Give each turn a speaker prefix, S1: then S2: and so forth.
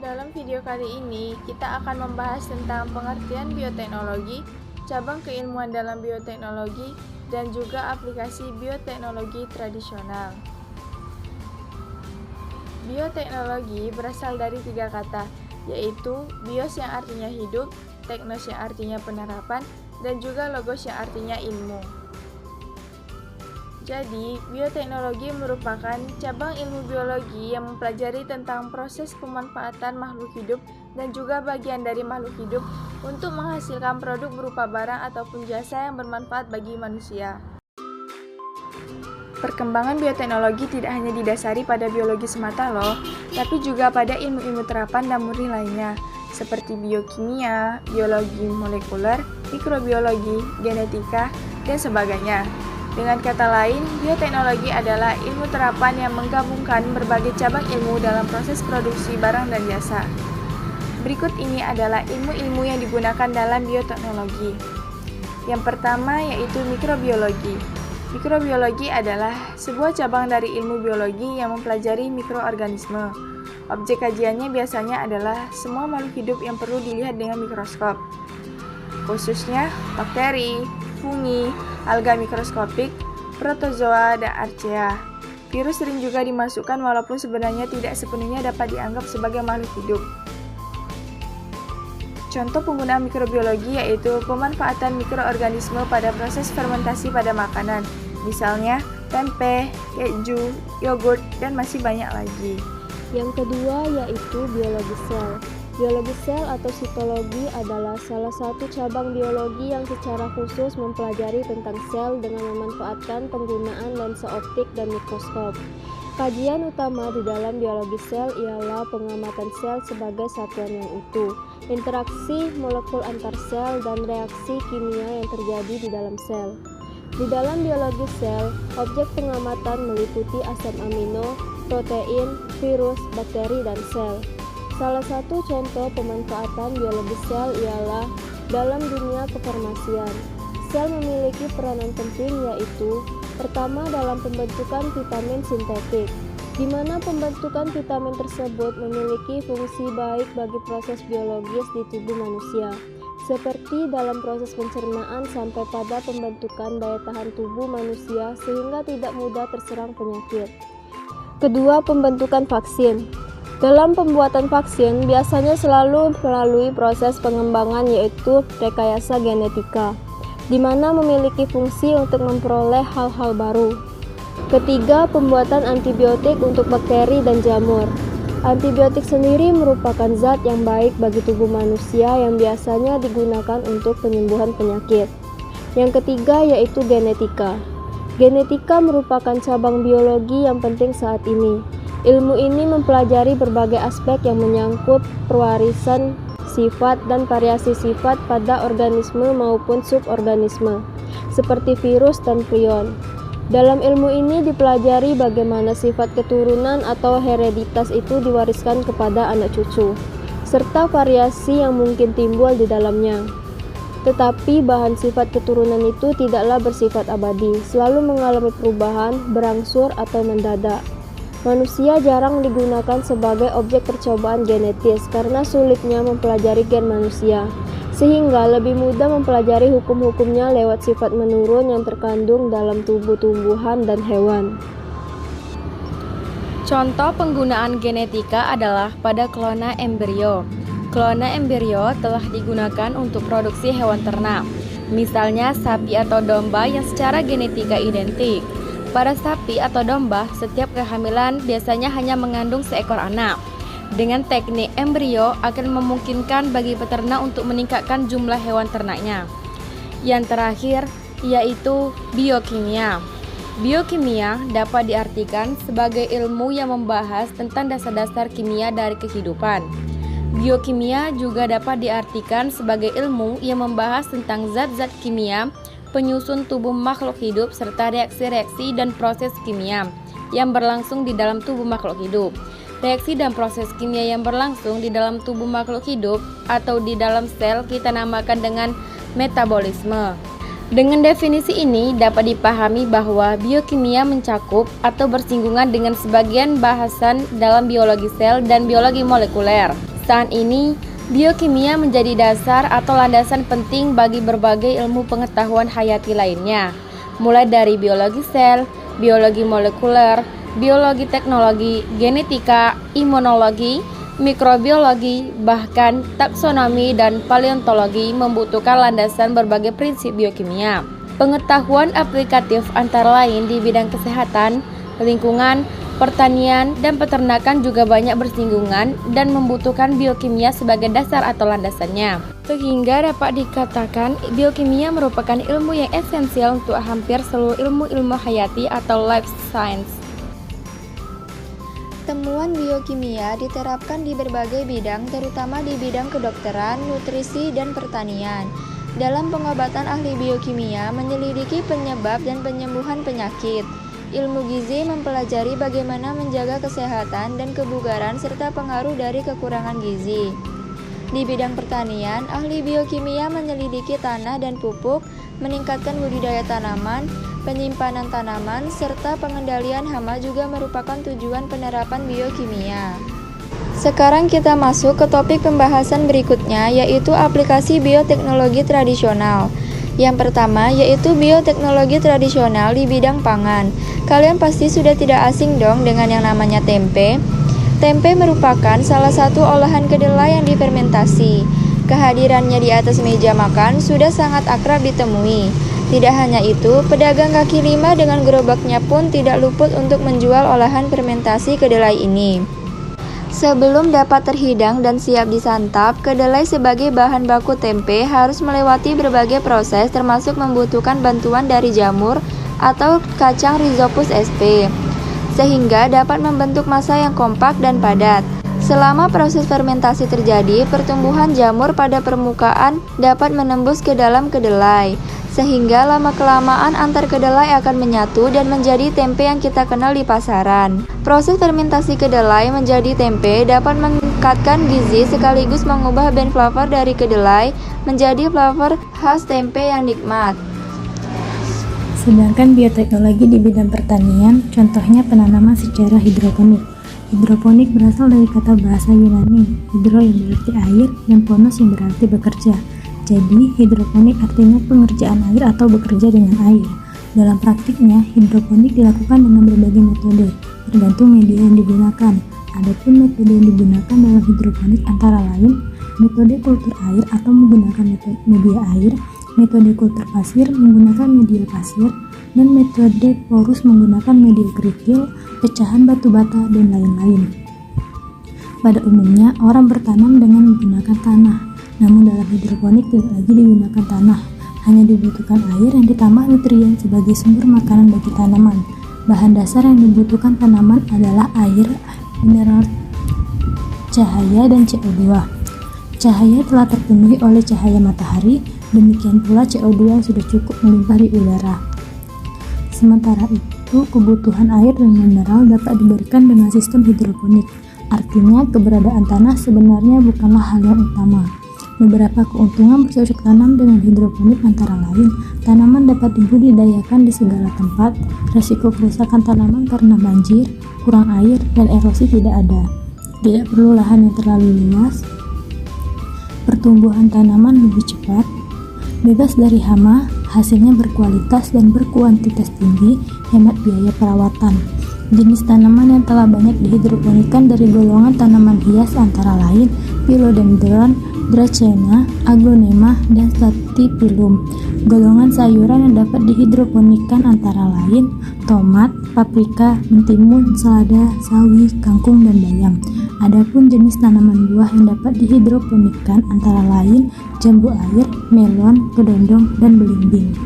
S1: Dalam video kali ini, kita akan membahas tentang pengertian bioteknologi, cabang keilmuan dalam bioteknologi, dan juga aplikasi bioteknologi tradisional. Bioteknologi berasal dari 3 kata, yaitu bios yang artinya hidup, teknos yang artinya penerapan, dan juga logos yang artinya ilmu. Jadi, bioteknologi merupakan cabang ilmu biologi yang mempelajari tentang proses pemanfaatan makhluk hidup dan juga bagian dari makhluk hidup untuk menghasilkan produk berupa barang ataupun jasa yang bermanfaat bagi manusia. Perkembangan bioteknologi tidak hanya didasari pada biologi semata loh, tapi juga pada ilmu-ilmu terapan dan murni lainnya, seperti biokimia, biologi molekuler, mikrobiologi, genetika, dan sebagainya. Dengan kata lain, bioteknologi adalah ilmu terapan yang menggabungkan berbagai cabang ilmu dalam proses produksi barang dan jasa. Berikut ini adalah ilmu-ilmu yang digunakan dalam bioteknologi. Yang pertama yaitu mikrobiologi. Mikrobiologi adalah sebuah cabang dari ilmu biologi yang mempelajari mikroorganisme. Objek kajiannya biasanya adalah semua makhluk hidup yang perlu dilihat dengan mikroskop, khususnya bakteri, fungi, alga mikroskopik, protozoa, dan archaea. Virus sering juga dimasukkan walaupun sebenarnya tidak sepenuhnya dapat dianggap sebagai makhluk hidup. Contoh penggunaan mikrobiologi yaitu pemanfaatan mikroorganisme pada proses fermentasi pada makanan, misalnya tempe, keju, yogurt, dan masih banyak lagi.
S2: Yang kedua yaitu biologi sel. Biologi sel atau sitologi adalah salah satu cabang biologi yang secara khusus mempelajari tentang sel dengan memanfaatkan penggunaan lensa optik dan mikroskop. Kajian utama di dalam biologi sel ialah pengamatan sel sebagai satuan yang utuh, interaksi molekul antar sel, dan reaksi kimia yang terjadi di dalam sel. Di dalam biologi sel, objek pengamatan meliputi asam amino, protein, virus, bakteri, dan sel. Salah satu contoh pemanfaatan biologi sel ialah dalam dunia kefarmasian. Sel memiliki peranan penting yaitu pertama dalam pembentukan vitamin sintetik, di mana pembentukan vitamin tersebut memiliki fungsi baik bagi proses biologis di tubuh manusia, seperti dalam proses pencernaan sampai pada pembentukan daya tahan tubuh manusia sehingga tidak mudah terserang penyakit. Kedua, pembentukan vaksin. Dalam pembuatan vaksin, biasanya selalu melalui proses pengembangan yaitu rekayasa genetika, di mana memiliki fungsi untuk memperoleh hal-hal baru. Ketiga, pembuatan antibiotik untuk bakteri dan jamur. Antibiotik sendiri merupakan zat yang baik bagi tubuh manusia yang biasanya digunakan untuk penyembuhan penyakit. Yang ketiga yaitu genetika. Genetika merupakan cabang biologi yang penting saat ini. Ilmu ini mempelajari berbagai aspek yang menyangkut pewarisan sifat dan variasi sifat pada organisme maupun suborganisme, seperti virus dan prion. Dalam ilmu ini dipelajari bagaimana sifat keturunan atau hereditas itu diwariskan kepada anak cucu, serta variasi yang mungkin timbul di dalamnya. Tetapi bahan sifat keturunan itu tidaklah bersifat abadi, selalu mengalami perubahan, berangsur atau mendadak. Manusia jarang digunakan sebagai objek percobaan genetis karena sulitnya mempelajari gen manusia, sehingga lebih mudah mempelajari hukum-hukumnya lewat sifat menurun yang terkandung dalam tubuh tumbuhan dan hewan.
S3: Contoh penggunaan genetika adalah pada klona embrio. Klona embrio telah digunakan untuk produksi hewan ternak, misalnya sapi atau domba yang secara genetika identik. Pada sapi atau domba, setiap kehamilan biasanya hanya mengandung seekor anak. Dengan teknik embrio akan memungkinkan bagi peternak untuk meningkatkan jumlah hewan ternaknya. Yang terakhir yaitu biokimia. Biokimia dapat diartikan sebagai ilmu yang membahas tentang dasar-dasar kimia dari kehidupan. Biokimia juga dapat diartikan sebagai ilmu yang membahas tentang zat-zat kimia, penyusun tubuh makhluk hidup, serta reaksi-reaksi dan proses kimia yang berlangsung di dalam tubuh makhluk hidup. Reaksi dan proses kimia yang berlangsung di dalam tubuh makhluk hidup atau di dalam sel kita namakan dengan metabolisme. Dengan definisi ini dapat dipahami bahwa biokimia mencakup atau bersinggungan dengan sebagian bahasan dalam biologi sel dan biologi molekuler. Saat ini, biokimia menjadi dasar atau landasan penting bagi berbagai ilmu pengetahuan hayati lainnya, mulai dari biologi sel, biologi molekuler, biologi teknologi, genetika, imunologi, mikrobiologi, bahkan taksonomi dan paleontologi membutuhkan landasan berbagai prinsip biokimia. Pengetahuan aplikatif antara lain di bidang kesehatan, lingkungan, pertanian, dan peternakan juga banyak bersinggungan dan membutuhkan biokimia sebagai dasar atau landasannya. Sehingga dapat dikatakan biokimia merupakan ilmu yang esensial untuk hampir seluruh ilmu-ilmu hayati atau life science.
S1: Temuan biokimia diterapkan di berbagai bidang, terutama di bidang kedokteran, nutrisi, dan pertanian. Dalam pengobatan, ahli biokimia menyelidiki penyebab dan penyembuhan penyakit. Ilmu gizi mempelajari bagaimana menjaga kesehatan dan kebugaran serta pengaruh dari kekurangan gizi. Di bidang pertanian, ahli biokimia menyelidiki tanah dan pupuk, meningkatkan budidaya tanaman, penyimpanan tanaman, serta pengendalian hama juga merupakan tujuan penerapan biokimia. Sekarang kita masuk ke topik pembahasan berikutnya, yaitu aplikasi bioteknologi tradisional. Yang pertama yaitu bioteknologi tradisional di bidang pangan. Kalian pasti sudah tidak asing dong dengan yang namanya tempe. Tempe merupakan salah satu olahan kedelai yang difermentasi. Kehadirannya di atas meja makan sudah sangat akrab ditemui. Tidak hanya itu, pedagang kaki lima dengan gerobaknya pun tidak luput untuk menjual olahan fermentasi kedelai ini. Sebelum dapat terhidang dan siap disantap, kedelai sebagai bahan baku tempe harus melewati berbagai proses termasuk membutuhkan bantuan dari jamur atau kacang Rhizopus sp. Sehingga dapat membentuk massa yang kompak dan padat. Selama proses fermentasi terjadi, pertumbuhan jamur pada permukaan dapat menembus ke dalam kedelai. Sehingga lama-kelamaan antar kedelai akan menyatu dan menjadi tempe yang kita kenal di pasaran. Proses fermentasi kedelai menjadi tempe dapat meningkatkan gizi sekaligus mengubah band flavor dari kedelai menjadi flavor khas tempe yang nikmat.
S4: Sedangkan bioteknologi di bidang pertanian, contohnya penanaman secara hidroponik. Hidroponik berasal dari kata bahasa Yunani, hidro yang berarti air dan ponos yang berarti bekerja. Jadi, hidroponik artinya pengerjaan air atau bekerja dengan air. Dalam praktiknya, hidroponik dilakukan dengan berbagai metode, tergantung media yang digunakan. Adapun metode yang digunakan dalam hidroponik antara lain, metode kultur air atau menggunakan media air, metode kultur pasir menggunakan media pasir, dan metode porus menggunakan media kerikil, pecahan batu bata, dan lain-lain. Pada umumnya, orang bertanam dengan menggunakan tanah. Namun dalam hidroponik tidak lagi digunakan tanah, hanya dibutuhkan air yang ditambah nutrien sebagai sumber makanan bagi tanaman. Bahan dasar yang dibutuhkan tanaman adalah air, mineral, cahaya, dan CO2. Cahaya telah terpenuhi oleh cahaya matahari, demikian pula CO2 yang sudah cukup melimpah di udara. Sementara itu, kebutuhan air dan mineral dapat diberikan dengan sistem hidroponik. Artinya, keberadaan tanah sebenarnya bukanlah hal yang utama. Beberapa keuntungan bercocok tanam dengan hidroponik antara lain, tanaman dapat dibudidayakan di segala tempat, resiko kerusakan tanaman karena banjir, kurang air, dan erosi tidak ada. Tidak perlu lahan yang terlalu luas, pertumbuhan tanaman lebih cepat, bebas dari hama, hasilnya berkualitas dan berkuantitas tinggi, hemat biaya perawatan. Jenis tanaman yang telah banyak dihidroponikan dari golongan tanaman hias antara lain Philodendron, Dracena, Aglonema, dan Staphypilum. Golongan sayuran yang dapat dihidroponikan antara lain tomat, paprika, mentimun, selada, sawi, kangkung, dan bayam. Adapun jenis tanaman buah yang dapat dihidroponikan antara lain jambu air, melon, kedondong, dan belimbing.